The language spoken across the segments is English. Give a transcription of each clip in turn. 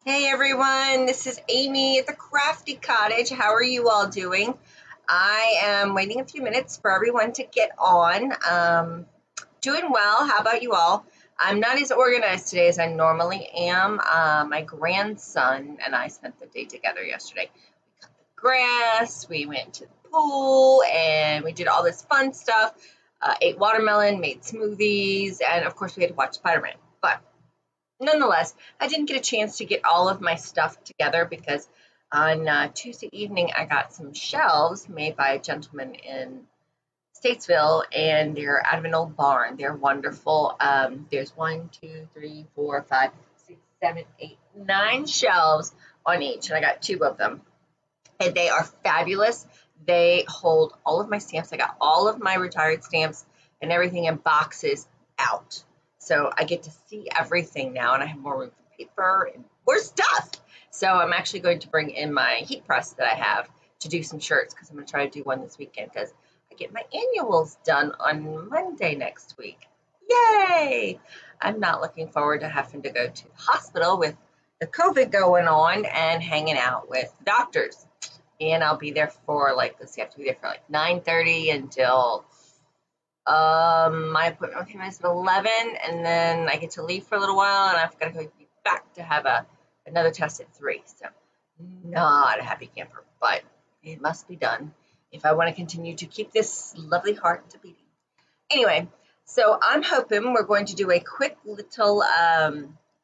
Hey everyone, this is Amy at the Crafty Cottage. How are you all doing? I am waiting a few minutes for everyone to get on. Doing well. How about you all? I'm not as organized today as I normally am. My grandson and I spent the day together yesterday. We cut the grass, we went to the pool, and we did all this fun stuff. Ate watermelon, made smoothies, and of course we had to watch Spider-Man. But nonetheless, I didn't get a chance to get all of my stuff together because on Tuesday evening I got some shelves made by a gentleman in Statesville, and they're out of an old barn. They're wonderful. There's 1, 2, 3, 4, 5, 6, 7, 8, 9 shelves on each, and I got 2 of them, and they are fabulous. They hold all of my stamps. I got all of my retired stamps and everything in boxes out. So I get to see everything now, and I have more room for paper and more stuff. So I'm actually going to bring in my heat press that I have to do some shirts, because I'm going to try to do one this weekend, because I get my annuals done on Monday next week. Yay! I'm not looking forward to having to go to the hospital with the COVID going on and hanging out with the doctors. And I'll be there for let's see, I have to be there for 9:30 until my appointment with him is at 11, and then I get to leave for a little while, and I've got to go back to have another test at 3. So not a happy camper, but it must be done if I want to continue to keep this lovely heart beating. Anyway, so I'm hoping we're going to do a quick little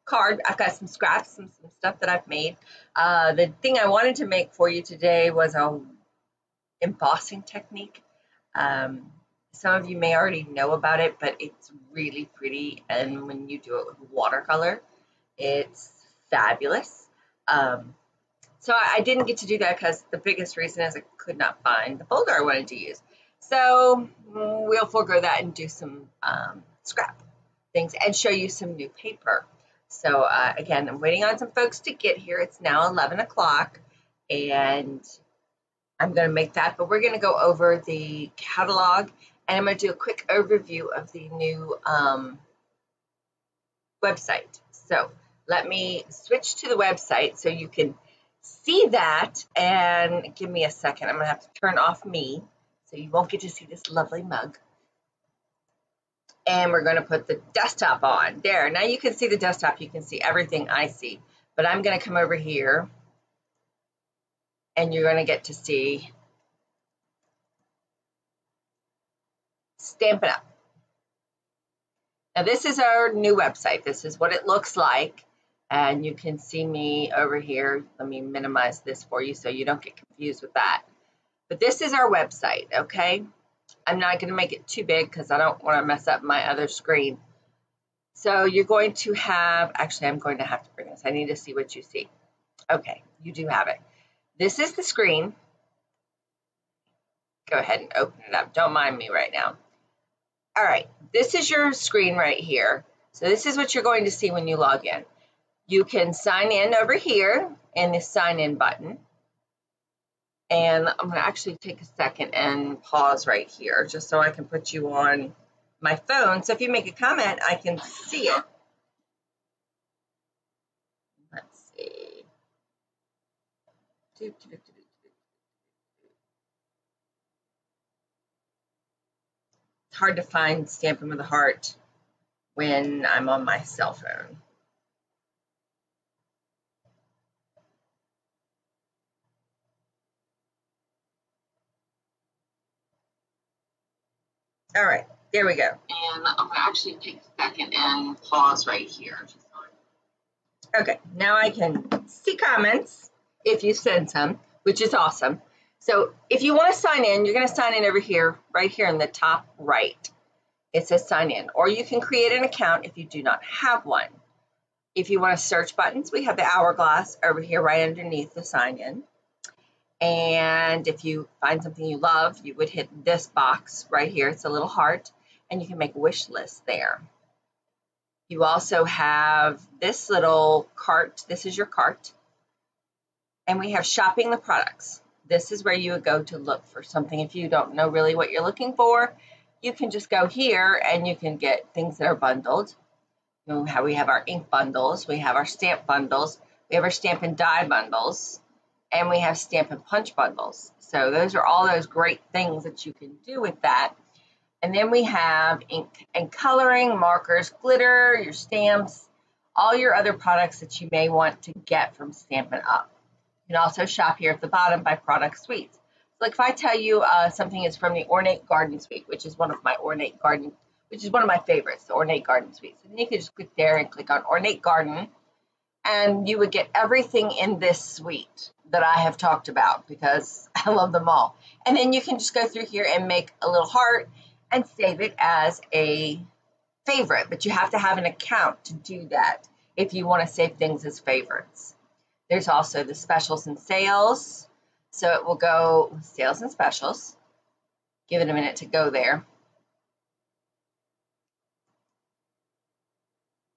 card. I've got some scraps, some stuff that I've made. The thing I wanted to make for you today was a embossing technique. Some of you may already know about it, but it's really pretty, and when you do it with watercolor, it's fabulous. So I didn't get to do that because the biggest reason is I could not find the folder I wanted to use. So we'll forego that and do some scrap things and show you some new paper. So again, I'm waiting on some folks to get here. It's now 11 o'clock, and I'm going to make that, but we're going to go over the catalog, and I'm going to do a quick overview of the new website. So let me switch to the website so you can see that, and give me a second. I'm going to have to turn off me so you won't get to see this lovely mug. And we're going to put the desktop on. There, now you can see the desktop. You can see everything I see. But I'm going to come over here, and you're going to get to see Stampin' Up. Now this is our new website. This is what it looks like. And you can see me over here. Let me minimize this for you so you don't get confused with that. But this is our website, okay? I'm not going to make it too big because I don't want to mess up my other screen. So you're going to have, actually I'm going to have to bring this. I need to see what you see. Okay, you do have it. This is the screen. Go ahead and open it up. Don't mind me right now. All right, this is your screen right here. So this is what you're going to see when you log in. You can sign in over here in the sign in button. And I'm going to actually take a second and pause right here just so I can put you on my phone. So if you make a comment, I can see it. Let's see. It's hard to find Stampin' with a Heart when I'm on my cell phone. All right, there we go. And I'm going to actually take a second and pause right here. Okay, now I can see comments if you send some, which is awesome. So if you want to sign in, you're going to sign in over here, right here in the top right. It says sign in, or you can create an account if you do not have one. If you want to search buttons, we have the hourglass over here right underneath the sign in. And if you find something you love, you would hit this box right here. It's a little heart, and you can make a wish list there. You also have this little cart. This is your cart. And we have shopping the products. This is where you would go to look for something. If you don't know really what you're looking for, you can just go here and you can get things that are bundled. You know how we have our ink bundles, we have our stamp bundles, We have our Stampin' Die bundles, and we have Stampin' Punch bundles. So those are all those great things that you can do with that. And then we have ink and coloring, markers, glitter, your stamps, all your other products that you may want to get from Stampin' Up. You can also shop here at the bottom by product suites. So like if I tell you something is from the Ornate Garden Suite, which is one of my favorites, the Ornate Garden Suite. So then you can just click there and click on Ornate Garden, and you would get everything in this suite that I have talked about because I love them all. And then you can just go through here and make a little heart and save it as a favorite, but you have to have an account to do that if you want to save things as favorites. There's also the specials and sales. So it will go sales and specials. Give it a minute to go there.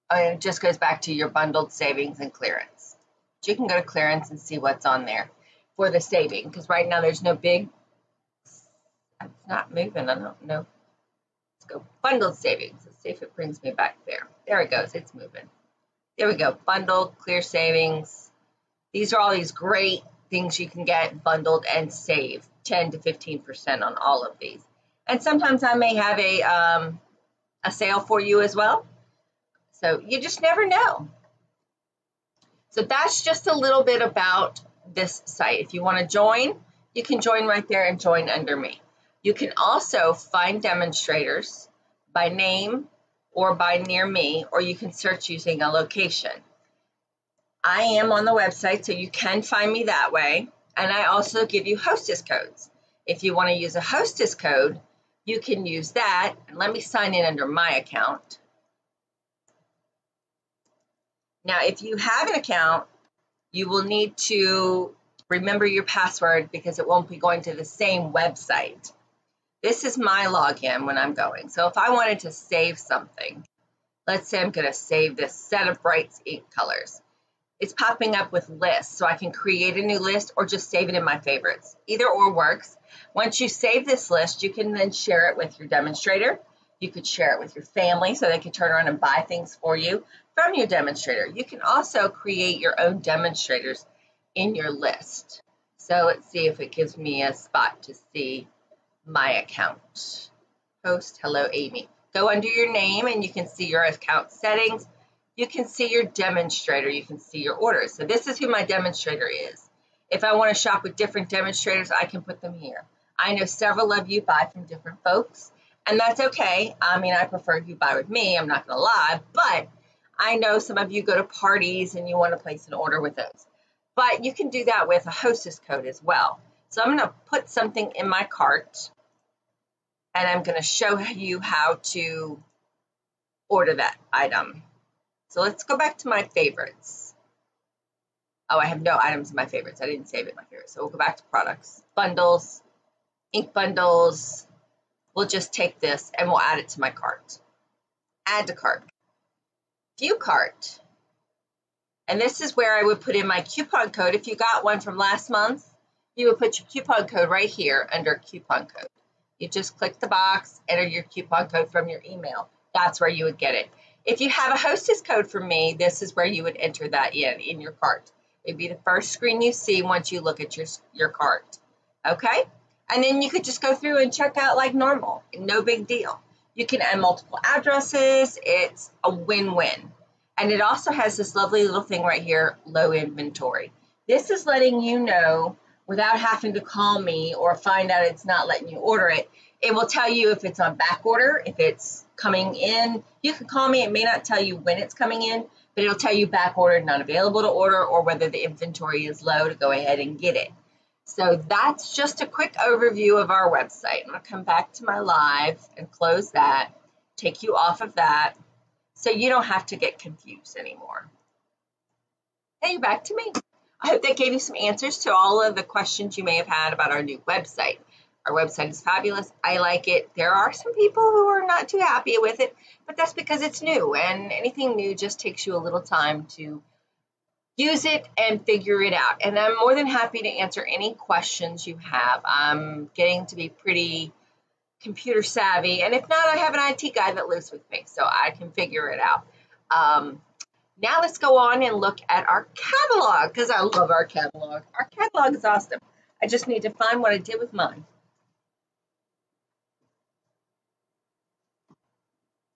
And it just goes back to your bundled savings and clearance. So you can go to clearance and see what's on there for the saving, because right now there's no big, it's not moving, I don't know. Let's go bundled savings. Let's see if it brings me back there. There it goes, it's moving. There we go, bundled, clear savings. These are all these great things you can get bundled and save 10 to 15% on all of these. And sometimes I may have a sale for you as well. So you just never know. So that's just a little bit about this site. If you want to join, you can join right there and join under me. You can also find demonstrators by name or by near me, or you can search using a location. I am on the website, so you can find me that way. And I also give you hostess codes. If you want to use a hostess code, you can use that. And let me sign in under my account. Now, if you have an account, you will need to remember your password because it won't be going to the same website. This is my login when I'm going. So if I wanted to save something, let's say I'm going to save this set of Brights ink colors. It's popping up with lists, so I can create a new list or just save it in my favorites. Either or works. Once you save this list, you can then share it with your demonstrator. You could share it with your family so they can turn around and buy things for you from your demonstrator. You can also create your own demonstrators in your list. So let's see if it gives me a spot to see my account. Post, hello, Amy. Go under your name and you can see your account settings. You can see your demonstrator. You can see your orders. So this is who my demonstrator is. If I want to shop with different demonstrators, I can put them here. I know several of you buy from different folks, and that's okay. I mean, I prefer you buy with me. I'm not going to lie, but I know some of you go to parties and you want to place an order with those. But you can do that with a hostess code as well. So I'm going to put something in my cart, and I'm going to show you how to order that item. So let's go back to my favorites. Oh, I have no items in my favorites. I didn't save it in my favorites. So we'll go back to products, bundles, ink bundles. We'll just take this and we'll add it to my cart. Add to cart. View cart. And this is where I would put in my coupon code. If you got one from last month, you would put your coupon code right here under coupon code. You just click the box, enter your coupon code from your email. That's where you would get it. If you have a hostess code from me, this is where you would enter that in your cart. It'd be the first screen you see once you look at your cart. Okay? And then you could just go through and check out like normal. No big deal. You can add multiple addresses. It's a win-win. And it also has this lovely little thing right here, low inventory. This is letting you know without having to call me or find out it's not letting you order it. It will tell you if it's on back order, if it's coming in. You can call me. It may not tell you when it's coming in, but it'll tell you back ordered, not available to order, or whether the inventory is low to go ahead and get it. So that's just a quick overview of our website. I'm going to come back to my live and close that, take you off of that, so you don't have to get confused anymore. Hey, you're back to me. I hope that gave you some answers to all of the questions you may have had about our new website. Our website is fabulous. I like it. There are some people who are not too happy with it, but that's because it's new, and anything new just takes you a little time to use it and figure it out. And I'm more than happy to answer any questions you have. I'm getting to be pretty computer savvy, and if not, I have an IT guy that lives with me, so I can figure it out. Now let's go on and look at our catalog, because I love our catalog. Our catalog is awesome. I just need to find what I did with mine.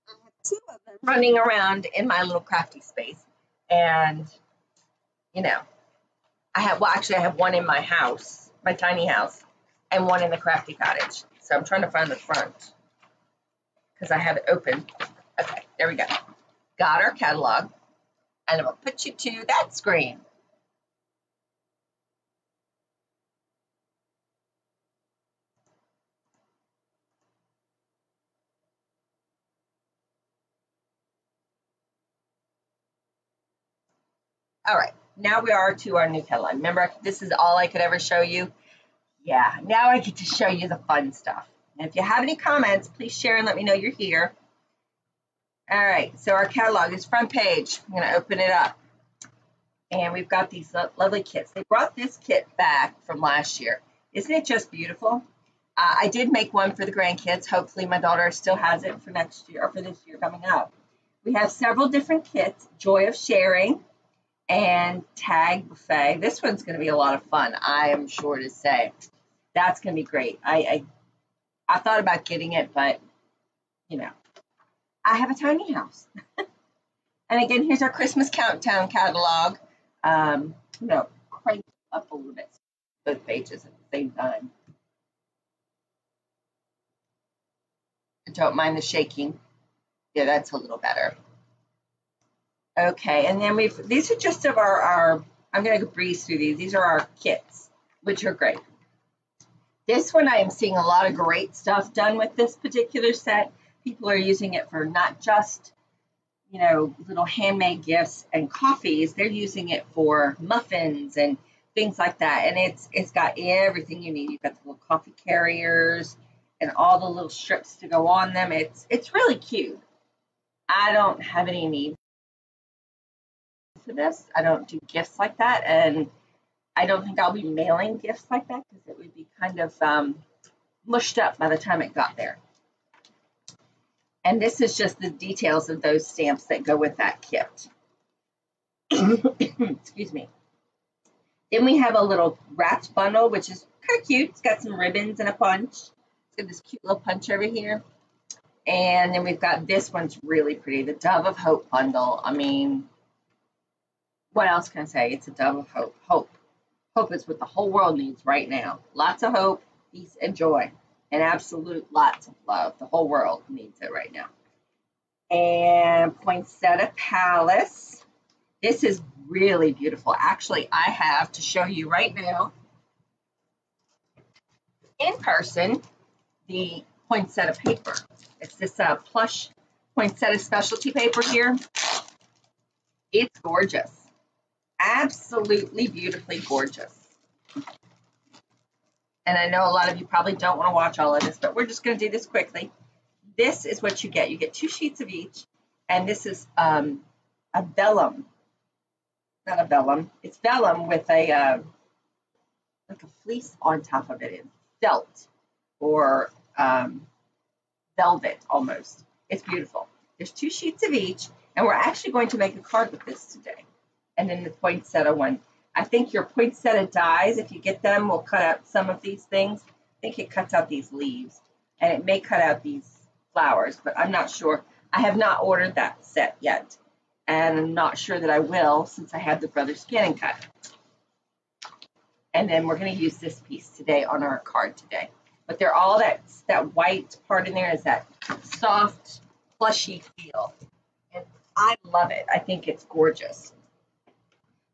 I have two of them running around in my little crafty space. And, you know, I have one in my house, my tiny house, and one in the crafty cottage. So I'm trying to find the front because I have it open. Okay, there we go. Got our catalog. And I'm going to put you to that screen. All right, now we are to our new catalog. Remember, this is all I could ever show you. Yeah, now I get to show you the fun stuff. And if you have any comments, please share and let me know you're here. All right, so our catalog is front page. I'm going to open it up. And we've got these lovely kits. They brought this kit back from last year. Isn't it just beautiful? I did make one for the grandkids. Hopefully my daughter still has it for next year, or for this year coming up. We have several different kits. Joy of Sharing and Tag Buffet. This one's going to be a lot of fun, I am sure to say. That's going to be great. I thought about getting it, but, you know, I have a tiny house. And again, here's our Christmas Countdown catalog. I'm going to crank it up a little bit, both pages at the same time. Don't mind the shaking. Yeah, that's a little better. Okay, and then these are just of our I'm going to breeze through these. These are our kits, which are great. This one, I am seeing a lot of great stuff done with this particular set. People are using it for not just, you know, little handmade gifts and coffees. They're using it for muffins and things like that. And it's got everything you need. You've got the little coffee carriers and all the little strips to go on them. It's really cute. I don't have any need for this. I don't do gifts like that, and I don't think I'll be mailing gifts like that because it would be kind of mushed up by the time it got there. And this is just the details of those stamps that go with that kit. Excuse me. Then we have a little wrapped bundle, which is kind of cute. It's got some ribbons and a punch. It's got this cute little punch over here. And then we've got this one's really pretty, the Dove of Hope bundle. I mean, what else can I say? It's a Dove of Hope. Hope. Hope is what the whole world needs right now. Lots of hope, peace, and joy. And absolute lots of love. The whole world needs it right now. And Poinsetta Palace. This is really beautiful. Actually, I have to show you right now, in person, the poinsettia paper. It's this plush poinsettia specialty paper here. It's gorgeous. Absolutely beautifully gorgeous. And I know a lot of you probably don't want to watch all of this, but we're just going to do this quickly. This is what you get. You get 2 sheets of each, and this is a vellum. Not a vellum. It's vellum with a like a fleece on top of it. It's felt or velvet almost. It's beautiful. There's 2 sheets of each, and we're actually going to make a card with this today. And then the poinsettia one. I think your poinsettia dies, if you get them, will cut out some of these things. I think it cuts out these leaves, and it may cut out these flowers, but I'm not sure. I have not ordered that set yet, and I'm not sure that I will since I have the Brother Scan and Cut. And then we're going to use this piece today on our card today. But they're all that white part in there is that soft, plushy feel. And I love it. I think it's gorgeous.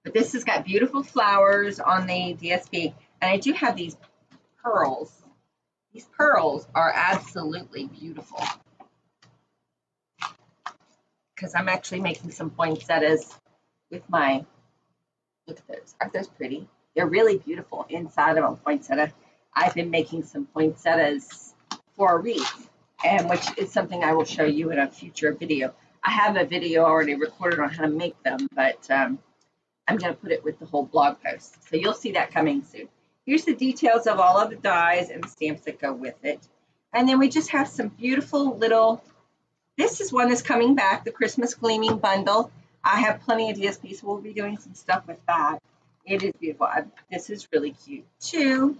But this has got beautiful flowers on the DSP. And I do have these pearls. These pearls are absolutely beautiful. Because I'm actually making some poinsettias with my, look at those. Aren't those pretty? They're really beautiful inside of a poinsettia. I've been making some poinsettias for a wreath, and which is something I will show you in a future video. I have a video already recorded on how to make them, but I'm going to put it with the whole blog post. So you'll see that coming soon. Here's the details of all of the dies and the stamps that go with it. And then we just have some beautiful little, this is one that's coming back, the Christmas Gleaming Bundle. I have plenty of DSP, so we'll be doing some stuff with that. It is beautiful. This is really cute too.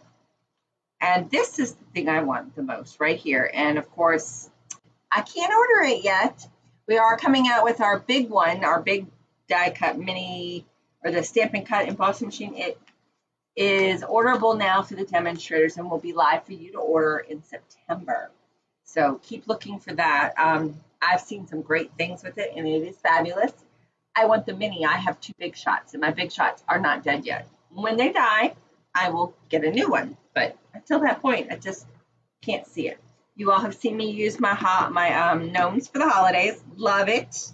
And this is the thing I want the most right here. And of course, I can't order it yet. We are coming out with our big one, our big die cut mini, or the Stampin' Cut embossing machine. It is orderable now through the demonstrators and will be live for you to order in September. So keep looking for that. I've seen some great things with it, and it is fabulous. I want the mini. I have 2 big shots, and my big shots are not dead yet. When they die, I will get a new one. But until that point, I just can't see it. You all have seen me use my gnomes for the holidays. Love it.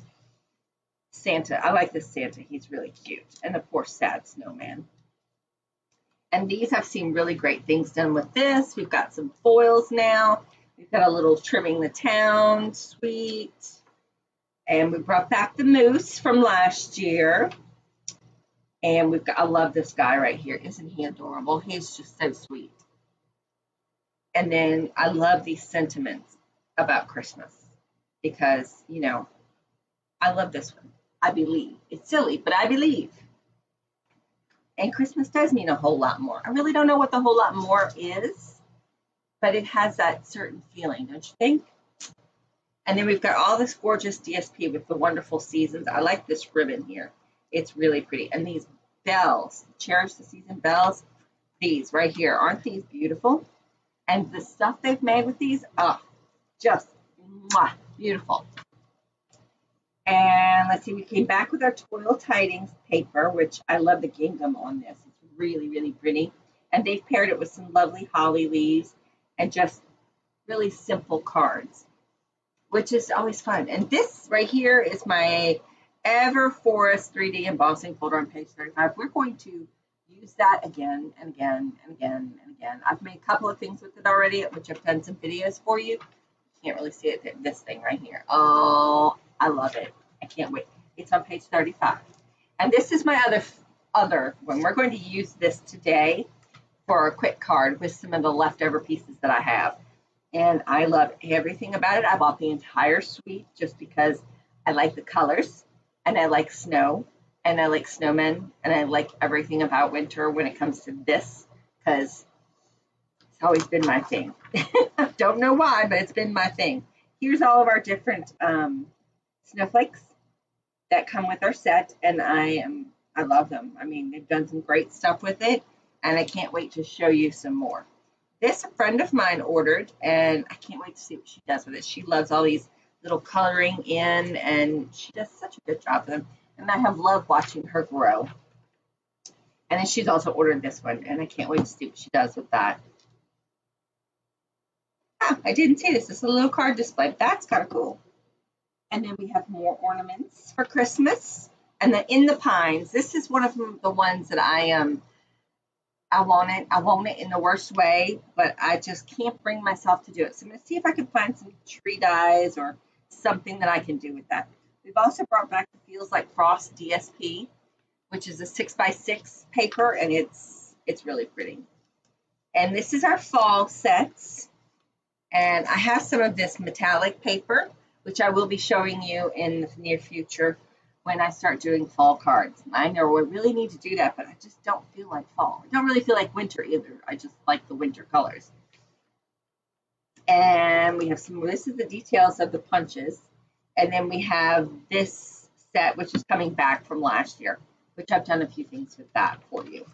Santa. I like this Santa. He's really cute. And the poor sad snowman. And these I've seen really great things done with this. We've got some foils now. We've got a little trimming the town suite. And we brought back the moose from last year. And we've got, I love this guy right here. Isn't he adorable? He's just so sweet. And then I love these sentiments about Christmas because, you know, I love this one. I believe. It's silly, but I believe. And Christmas does mean a whole lot more. I really don't know what the whole lot more is, but it has that certain feeling, don't you think? And then we've got all this gorgeous DSP with the wonderful seasons. I like this ribbon here. It's really pretty. And these bells, Cherish the Season bells, these right here, aren't these beautiful? And the stuff they've made with these, oh, just mwah, beautiful. And let's see, we came back with our Toil Tidings paper, which I love the gingham on this. It's really, really pretty. And they've paired it with some lovely holly leaves and just really simple cards, which is always fun. And this right here is my Ever Forest 3D embossing folder on page 35. We're going to use that again and again and again and again. I've made a couple of things with it already, which I've done some videos for you. You can't really see it, this thing right here. Oh, I love it. I can't wait. It's on page 35. And this is my other one. We're going to use this today for a quick card with some of the leftover pieces that I have. And I love everything about it. I bought the entire suite just because I like the colors, and I like snow, and I like snowmen, and I like everything about winter when it comes to this, because it's always been my thing. Don't know why, but it's been my thing. Here's all of our different snowflakes that come with our set, and I love them. I mean, they've done some great stuff with it, and I can't wait to show you some more. This a friend of mine ordered, and I can't wait to see what she does with it. She loves all these little coloring in, and she does such a good job with them. And I have loved watching her grow. And then she's also ordered this one, and I can't wait to see what she does with that. Oh, I didn't see this. This is a little card display. That's kind of cool. And then we have more ornaments for Christmas. And then in the pines, this is one of the ones that I want it. I want it in the worst way, but I just can't bring myself to do it. So I'm going to see if I can find some tree dyes or something that I can do with that. We've also brought back the Feels Like Frost DSP, which is a 6x6 paper, and it's really pretty. And this is our fall sets. And I have some of this metallic paper, which I will be showing you in the near future when I start doing fall cards. I know we really need to do that, but I just don't feel like fall. I don't really feel like winter either. I just like the winter colors. And we have this is the details of the punches. And then we have this set, which is coming back from last year, which I've done a few things with that for you.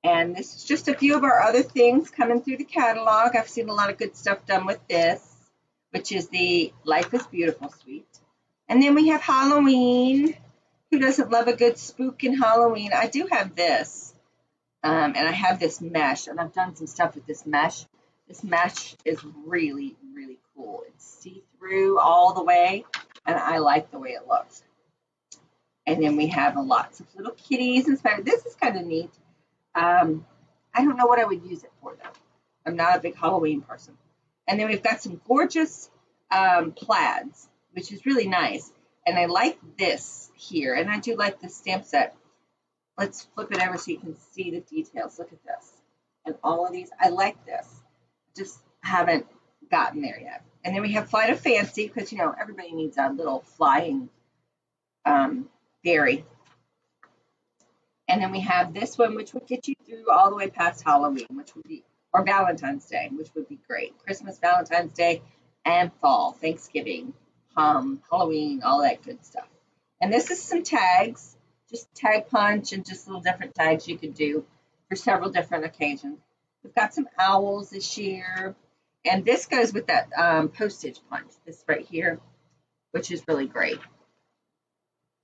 And this is just a few of our other things coming through the catalog. I've seen a lot of good stuff done with this, which is the Life is Beautiful suite. And then we have Halloween. Who doesn't love a good spook in Halloween? I do have this. And I have this mesh, and I've done some stuff with this mesh. This mesh is really, really cool. It's see-through all the way, and I like the way it looks. And then we have lots of little kitties inspired. This is kind of neat. I don't know what I would use it for, though. I'm not a big Halloween person. And then we've got some gorgeous plaids, which is really nice. And I like this here, and I do like this stamp set. Let's flip it over so you can see the details. Look at this. And all of these, I like this. Just haven't gotten there yet. And then we have Flight of Fancy, because, you know, everybody needs a little flying berry. And then we have this one, which would get you through all the way past Halloween, which would be, or Valentine's Day, which would be great. Christmas, Valentine's Day, and fall, Thanksgiving, Halloween, all that good stuff. And this is some tags, just tag punch and just little different tags you could do for several different occasions. We've got some owls this year. And this goes with that postage punch, this right here, which is really great.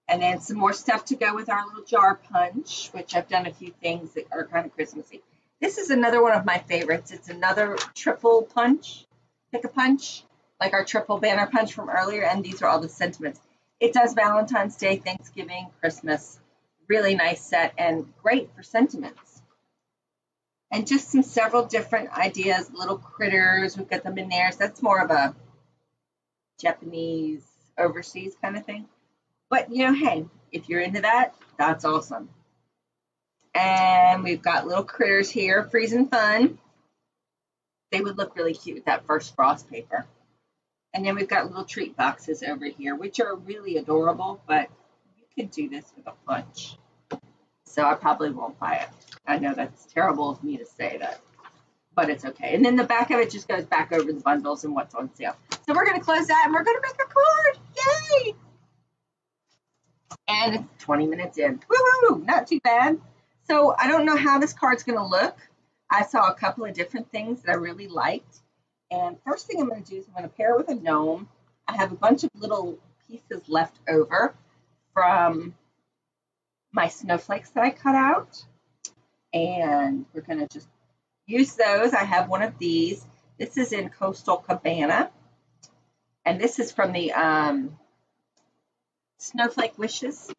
And then some more stuff to go with our little jar punch, which I've done a few things that are kind of Christmassy. This is another one of my favorites. It's another triple punch, pick a punch, like our triple banner punch from earlier. And these are all the sentiments. It does Valentine's Day, Thanksgiving, Christmas. Really nice set and great for sentiments. And just some several different ideas, little critters. We've got them in there. So that's more of a Japanese, overseas kind of thing. But, you know, hey, if you're into that, that's awesome. And we've got little critters here, freezing fun. They would look really cute with that first frost paper. And then we've got little treat boxes over here, which are really adorable, but you could do this with a punch. So I probably won't buy it. I know that's terrible of me to say that, but it's okay. And then the back of it just goes back over the bundles and what's on sale. So we're going to close that and we're going to make a card. Yay! And it's 20 minutes in. Woo-hoo! Not too bad. So I don't know how this card's going to look. I saw a couple of different things that I really liked. And first thing I'm going to do is I'm going to pair it with a gnome. I have a bunch of little pieces left over from my snowflakes that I cut out. And we're going to just use those. I have one of these. This is in Coastal Cabana. And this is from the Snowflake Wishes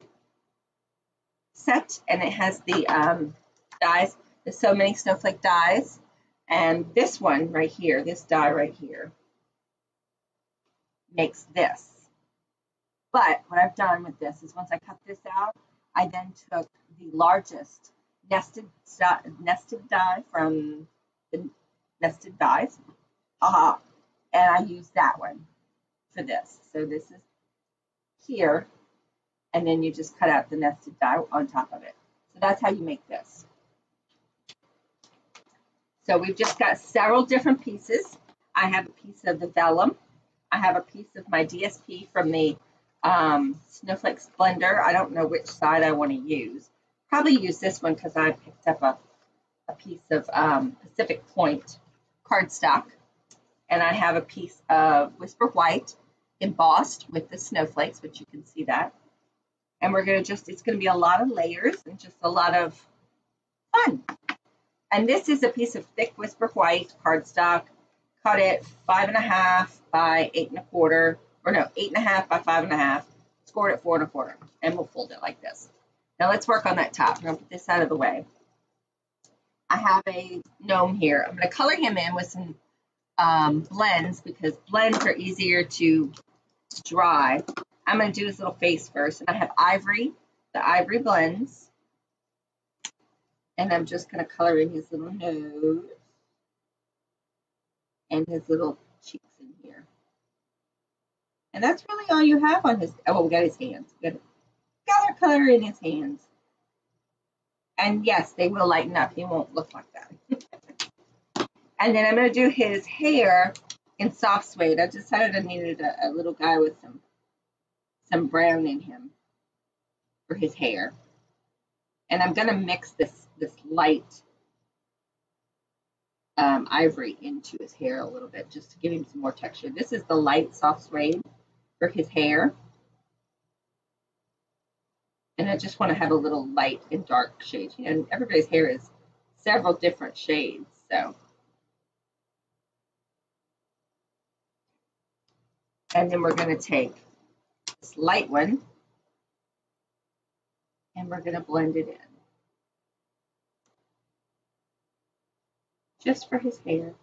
set, and it has the dies. There's so many snowflake dies, and this one right here, this die right here, makes this. But what I've done with this is once I cut this out, I then took the largest nested die from the nested dies, and I used that one for this. So this is here, and then you just cut out the nested die on top of it. So that's how you make this. So we've just got several different pieces. I have a piece of the vellum. I have a piece of my DSP from the Snowflake Splendor. I don't know which side I want to use. Probably use this one because I picked up a piece of Pacific Point cardstock. And I have a piece of Whisper White embossed with the snowflakes, which you can see that. And we're going to just, it's going to be a lot of layers and just a lot of fun. And this is a piece of thick Whisper White cardstock. Cut it 5.5 by 8.25, or no, 8.5 by 5.5. Scored it 4.25, and we'll fold it like this. Now let's work on that top. I'm going to put this out of the way. I have a gnome here. I'm going to color him in with some blends because blends are easier to dry. I'm going to do his little face first, and I have ivory, the ivory blends, and I'm just going to color in his little nose and his little cheeks in here. And that's really all you have on his, oh, we got his hands. We got our color in his hands. And yes, they will lighten up. He won't look like that. And then I'm going to do his hair in soft suede. I decided I needed a little guy with some brown in him for his hair. And I'm going to mix this light ivory into his hair a little bit just to give him some more texture. This is the light soft suede for his hair. And I just want to have a little light and dark shades. You know, everybody's hair is several different shades, so. And then we're going to take this light one and we're going to blend it in. Just for his hair.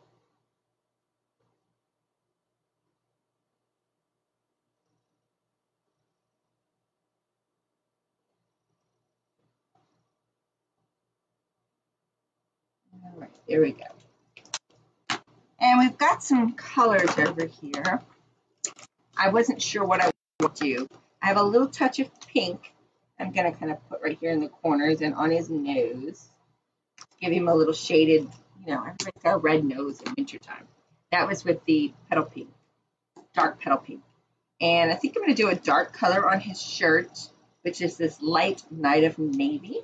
All right, there we go. And we've got some colors over here. I wasn't sure what I would do. I have a little touch of pink. I'm going to kind of put right here in the corners and on his nose. Give him a little shaded, you know, everybody's got a red nose in wintertime. That was with the petal pink, dark petal pink. And I think I'm going to do a dark color on his shirt, which is this light Night of Navy.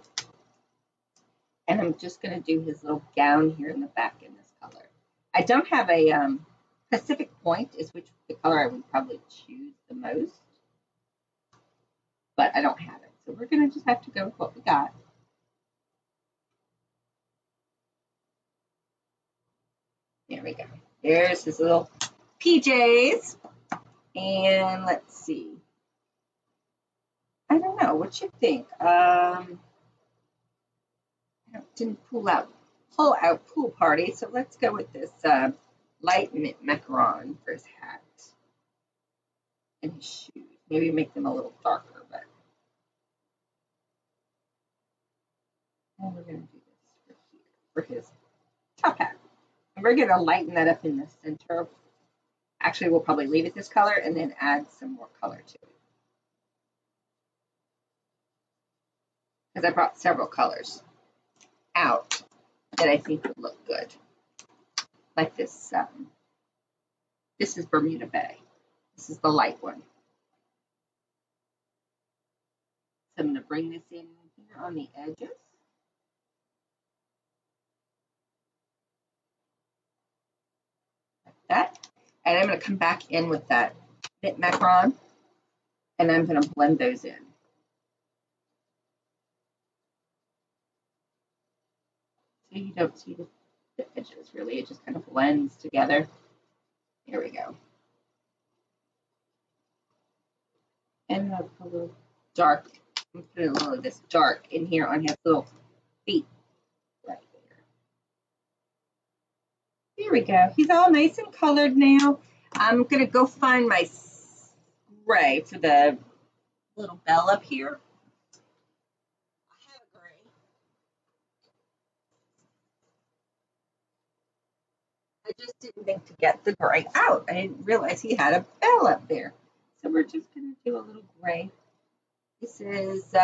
And I'm just going to do his little gown here in the back in this color. I don't have a Pacific Point, is which the color I would probably choose the most. But I don't have it. So we're going to just have to go with what we got. There we go. There's his little PJs. And let's see. I don't know. What you think? Didn't pull out pool party. So let's go with this light mint macaron for his hat and his shoes. Maybe make them a little darker, but. And we're going to do this for his top hat. And we're going to lighten that up in the center. Actually, we'll probably leave it this color and then add some more color to it. Because I brought several colors out that I think would look good. Like this. This is Bermuda Bay. This is the light one. So I'm going to bring this in here on the edges. That, and I'm going to come back in with that mint macaron, and I'm going to blend those in. So you don't see the edges really, it just kind of blends together. Here we go. And I'll put a little dark, I'm putting a little of this dark in here on his little feet. Right there. Here we go. He's all nice and colored now. I'm going to go find my gray for the little bell up here. I have a gray. I just didn't think to get the gray out. I didn't realize he had a bell up there. So we're just going to do a little gray. This is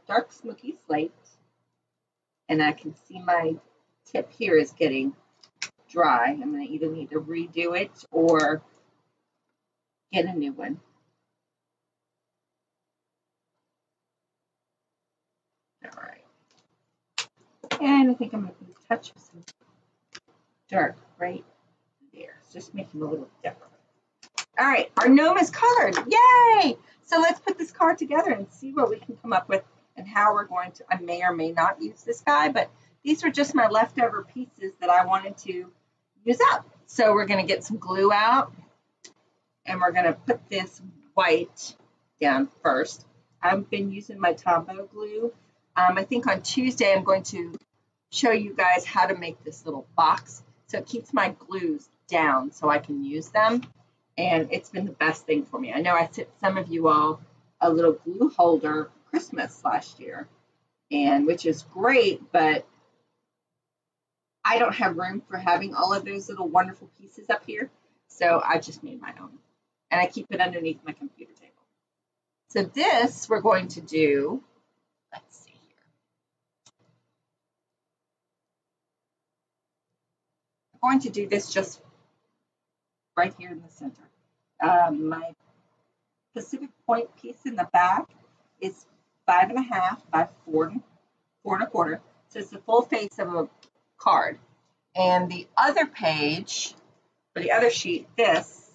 dark smoky slate. And I can see my tip here is getting dry. I'm going to either need to redo it or get a new one. All right. And I think I'm going to touch some dark right there. Just make him a little different. All right, our gnome is colored. Yay! So let's put this card together and see what we can come up with and how we're going to, I may or may not use this guy, but these were just my leftover pieces that I wanted to use up. So we're going to get some glue out and we're going to put this white down first. I've been using my Tombow glue. I think on Tuesday I'm going to show you guys how to make this little box so it keeps my glues down so I can use them. And it's been the best thing for me. I know I sent some of you all a little glue holder for Christmas last year, and which is great, but I don't have room for having all of those little wonderful pieces up here. So I just made my own. And I keep it underneath my computer table. So this we're going to do, let's see here. I'm going to do this just right here in the center. My Pacific Point piece in the back is 5.5 by 4.25. So it's the full face of a card. And the other page, or the other sheet, this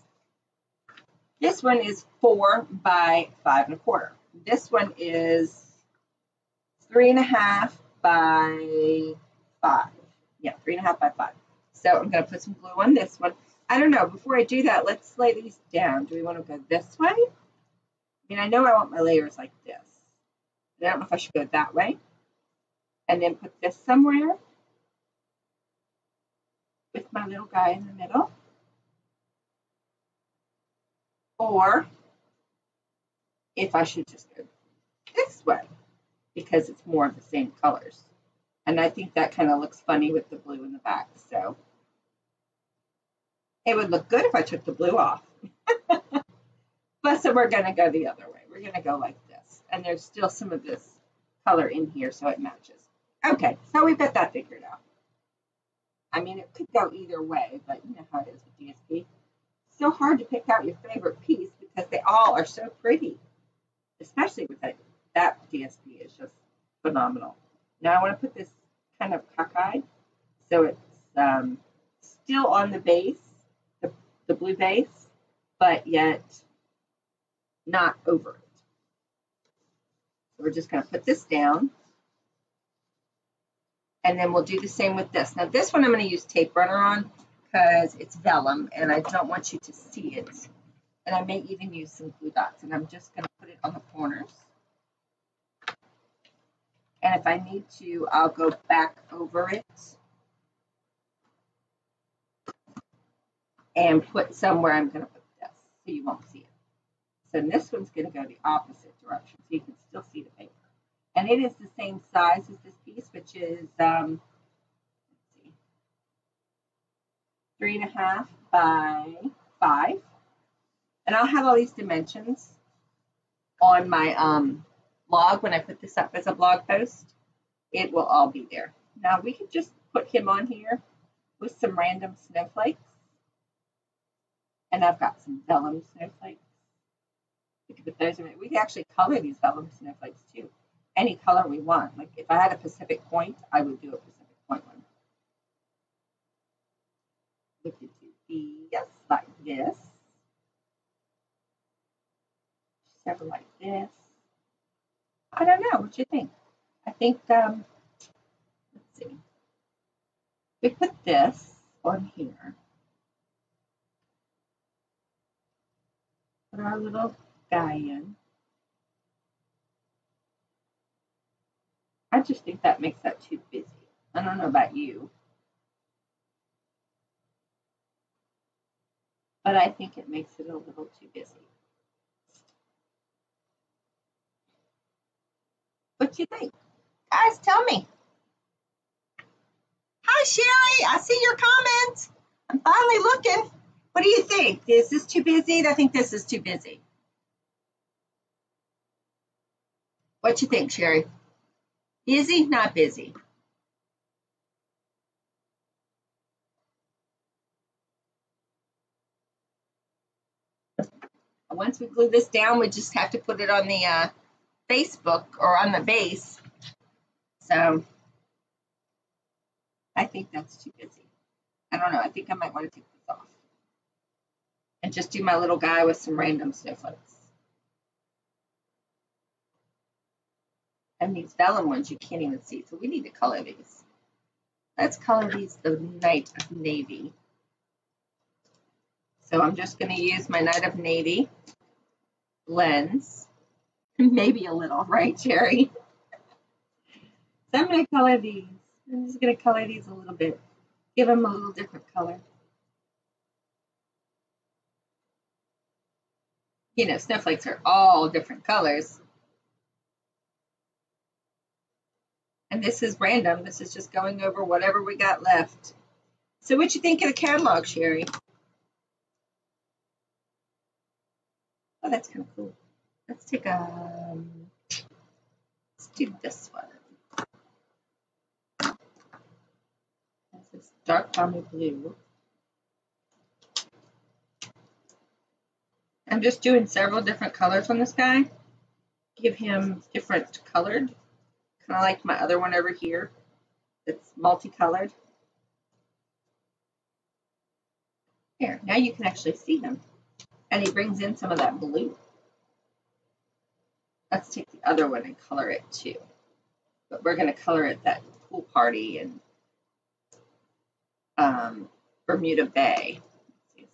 one is 4 by 5.25. This one is 3.5 by 5. Yeah, 3.5 by 5. So I'm going to put some glue on this one. I don't know. Before I do that, let's lay these down. Do we want to go this way? I mean, I know I want my layers like this. But I don't know if I should go that way. And then put this somewhere with my little guy in the middle. Or if I should just go this way because it's more of the same colors. And I think that kind of looks funny with the blue in the back. So it would look good if I took the blue off. But so we're going to go the other way. We're going to go like this. And there's still some of this color in here, so it matches. Okay, so we've got that figured out. I mean, it could go either way, but you know how it is with DSP. It's so hard to pick out your favorite piece because they all are so pretty, especially with that DSP is just phenomenal. Now I want to put this kind of cockeyed, so it's still on the base, the blue base, but yet not over it. So we're just going to put this down, and then we'll do the same with this. Now this one I'm going to use tape runner on because it's vellum, and I don't want you to see it. And I may even use some glue dots, and I'm just going to put it on the corners. And if I need to, I'll go back over it and put somewhere I'm going to put this so you won't see it. So this one's going to go the opposite direction so you can still see the paper. And it is the same size as this piece, which is, let's see, 3.5 by 5. And I'll have all these dimensions on my blog when I put this up as a blog post. It will all be there. Now we could just put him on here with some random snowflakes. And I've got some vellum snowflakes. We could put those in. We could actually color these vellum snowflakes too. Any color we want. Like if I had a Pacific Point, I would do a Pacific Point one. We could do these like this. Several like this. I don't know. What you think? I think, let's see. We put this on here. Put our little guy in. I just think that makes that too busy. I don't know about you. But I think it makes it a little too busy. What you think? Guys, tell me. Hi, Sherry. I see your comments. I'm finally looking. What do you think? Is this too busy? I think this is too busy. What you think, Sherry? Busy, not busy? Once we glue this down, we just have to put it on the Facebook or on the base. So I think that's too busy. I don't know. I think I might want to take this off and just do my little guy with some random snowflakes. And these vellum ones you can't even see, so we need to color these. Let's color these the Night of Navy. So I'm just going to use my Night of Navy lens. Maybe a little, right, Sherry? So I'm going to color these. I'm just going to color these a little bit. Give them a little different color. You know, snowflakes are all different colors. And this is random. This is just going over whatever we got left. So what you think of the catalog, Sherry? Oh, that's kind of cool. Let's take a, let's do this one. This is dark Balmy blue. I'm just doing several different colors on this guy. Give him different colored, kind of like my other one over here. It's multicolored. Here, now you can actually see him. And he brings in some of that blue. Let's take the other one and color it too. But we're going to color it that pool party and Bermuda Bay. Let's see,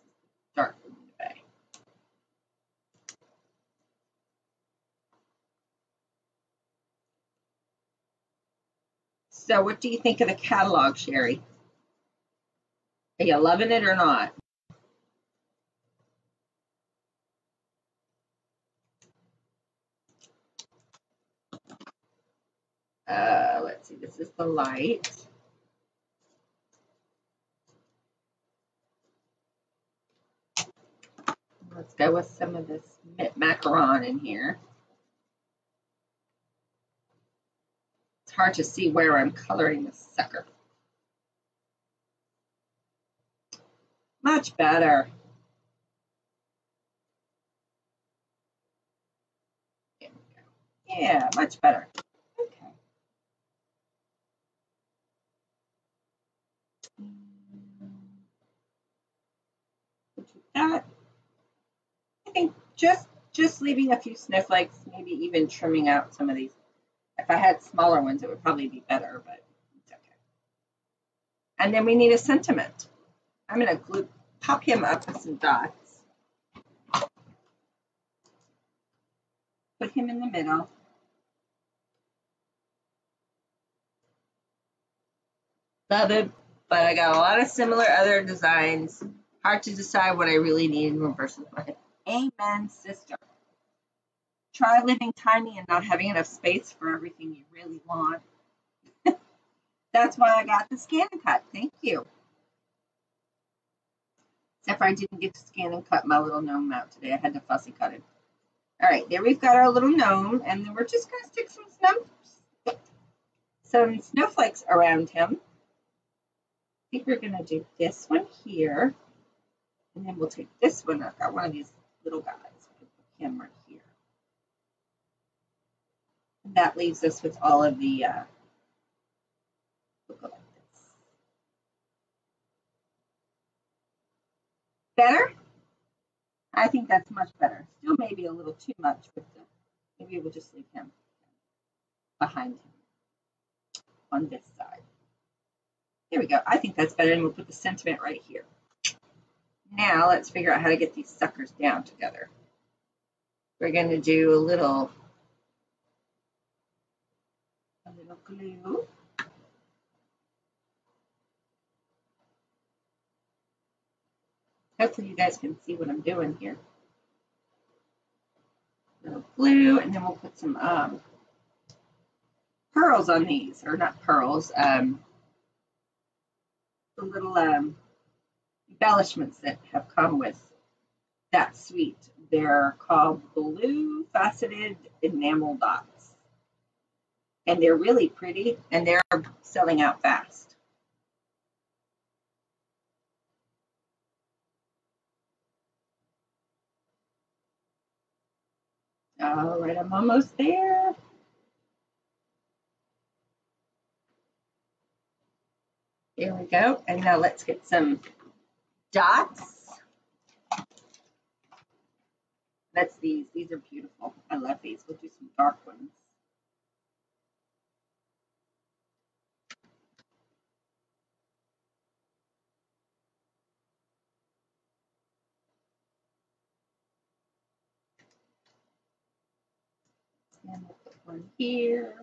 dark Bermuda Bay. So what do you think of the catalog, Sherry? Are you loving it or not? Let's see, this is the light. Let's go with some of this macaron in here. hard to see where I'm coloring this sucker. Much better. Yeah, much better. Okay. That. I think just leaving a few snowflakes, maybe even trimming out some of these. If I had smaller ones, it would probably be better, but it's okay. And then we need a sentiment. I'm going to pop him up with some dots. Put him in the middle. Love it, but I got a lot of similar other designs. Hard to decide what I really need versus my amen, sister. Try living tiny and not having enough space for everything you really want. That's why I got the scan and cut. Thank you. Except for I didn't get to scan and cut my little gnome out today. I had to fussy cut it. All right, there we've got our little gnome, and then we're just going to stick some snowflakes around him. I think we're going to do this one here, and then we'll take this one. I've got one of these little guys. We'll put him right here. And that leaves us with all of the, we'll go like this. Better? I think that's much better. Still maybe a little too much, but maybe we'll just leave him behind him on this side. There we go. I think that's better, and we'll put the sentiment right here. Now let's figure out how to get these suckers down together. We're going to do a little glue. Hopefully you guys can see what I'm doing here. A little glue, and then we'll put some pearls on these, or not pearls, the little embellishments that have come with that suite. They're called blue faceted enamel dots. And they're really pretty, and they're selling out fast. All right, I'm almost there. Here we go. And now let's get some dots. That's these. These are beautiful. I love these. We'll do some dark ones. And we'll put one here.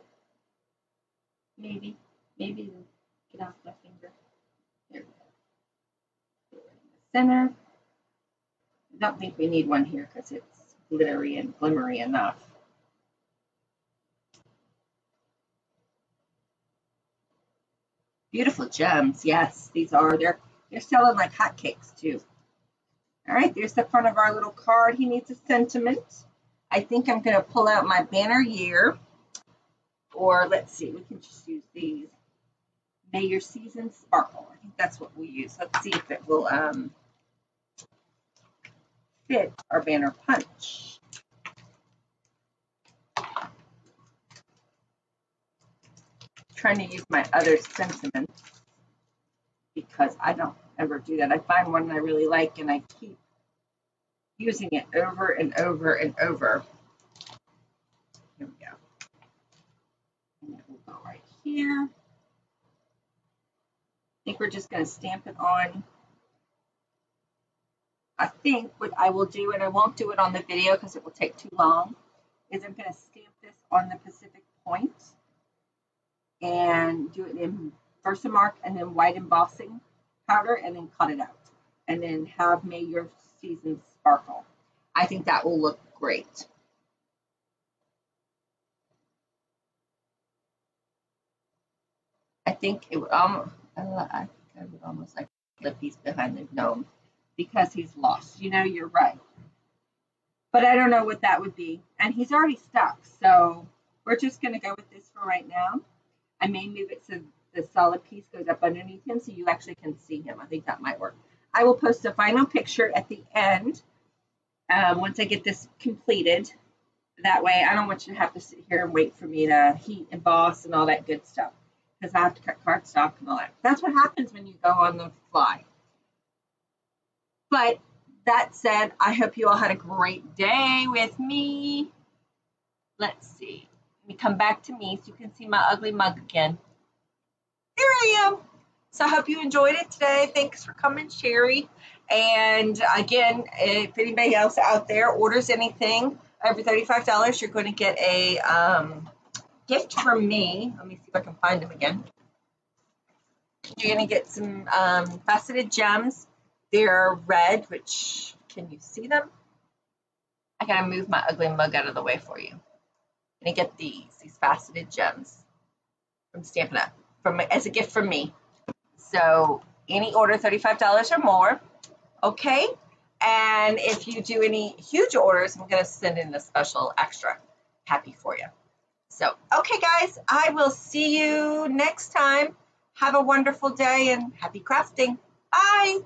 Maybe get off my finger. There we go. In the center. I don't think we need one here because it's glittery and glimmery enough. Beautiful gems, yes, these are. They're selling like hotcakes too. All right, there's the front of our little card. He needs a sentiment. I think I'm going to pull out my banner year, or let's see, we can just use these. May your season sparkle. I think that's what we'll use. Let's see if it will fit our banner punch. Trying to use my other sentiments because I don't ever do that. I find one I really like and I keep using it over and over and over. Here we go. And it will go right here. I think we're just going to stamp it on. I think what I will do, and I won't do it on the video because it will take too long, is I'm going to stamp this on the Pacific Point and do it in Versamark and then white embossing powder and then cut it out. And then have May Your Season Sparkle. I think that will look great. I think it would almost, I would almost like to flip these behind the gnome because he's lost. You know, you're right. But I don't know what that would be. And he's already stuck. So we're just going to go with this for right now. I may move it so the solid piece goes up underneath him so you actually can see him. I think that might work. I will post a final picture at the end once I get this completed. That way I don't want you to have to sit here and wait for me to heat, emboss, and all that good stuff, because I have to cut cardstock and all that. That's what happens when you go on the fly. But that said, I hope you all had a great day with me. Let's see. Let me come back to me so you can see my ugly mug again. There I am. So I hope you enjoyed it today. Thanks for coming, Sherry. And again, if anybody else out there orders anything over $35, you're going to get a gift from me. Let me see if I can find them again. You're going to get some faceted gems. They're red, which, can you see them? I gotta move my ugly mug out of the way for you. And you get these faceted gems from Stampin' Up as a gift from me. So any order $35 or more, okay? And if you do any huge orders, I'm gonna send in a special extra happy for you. So, okay guys, I will see you next time. Have a wonderful day and happy crafting. Bye.